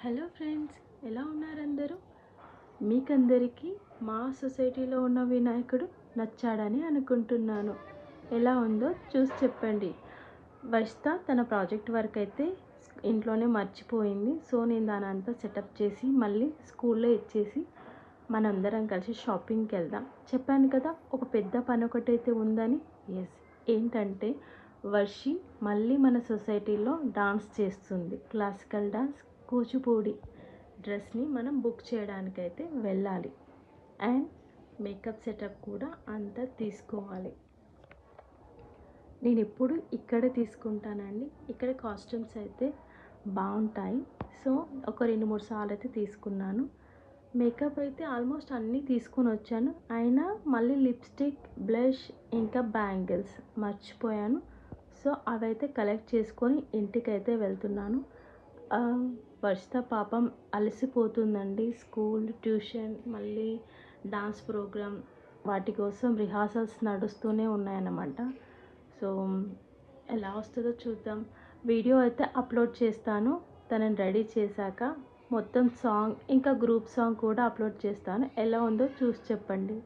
Hello friends, ఎలా ఉన్నారు అందరూ? మీకందరికీ మా సొసైటీలో ఉన్న వినాయకుడు నచ్చాడని అనుకుంటున్నాను. ఎలా ఉందో చూసి చెప్పండి. వర్షిత తన ప్రాజెక్ట్ వర్క్ అయితే ఇంట్లోనే మర్చిపోయింది. సో నేను దాని అంతా సెటప్ చేసి మళ్ళీ స్కూల్లో ఇచ్చేసి మనందరం కలిసి షాపింగ్కి వెళ్దాం. చెప్పాను కదా, ఒక పెద్ద పని ఒకటైతే ఉందని. ఎస్, ఏంటంటే వర్షి మళ్ళీ మన సొసైటీలో డాన్స్ చేస్తుంది. క్లాసికల్ డాన్స్, కూచిపూడి డ్రెస్ని మనం బుక్ చేయడానికైతే వెళ్ళాలి. అండ్ మేకప్ సెటప్ కూడా అంతా తీసుకోవాలి. నేను ఎప్పుడు ఇక్కడ తీసుకుంటానండి. ఇక్కడ కాస్ట్యూమ్స్ అయితే బాగుంటాయి. సో ఒక 2-3 సార్లు అయితే తీసుకున్నాను. మేకప్ అయితే ఆల్మోస్ట్ అన్నీ తీసుకొని వచ్చాను. అయినా మళ్ళీ లిప్స్టిక్, బ్లష్, ఇంకా బ్యాంగిల్స్ మర్చిపోయాను. సో అవైతే కలెక్ట్ చేసుకొని ఇంటికైతే వెళ్తున్నాను. వర్షిత పాపం అలసిపోతుందండి. స్కూల్, ట్యూషన్, మళ్ళీ డాన్స్ ప్రోగ్రామ్, వాటి కోసం రిహార్సల్స్ నడుస్తూనే ఉన్నాయన్నమాట. సో ఎలా వస్తుందో చూద్దాం. వీడియో అయితే అప్లోడ్ చేస్తాను తనని రెడీ చేశాక. మొత్తం సాంగ్ ఇంకా గ్రూప్ సాంగ్ కూడా అప్లోడ్ చేస్తాను. ఎలా ఉందో చూసి చెప్పండి.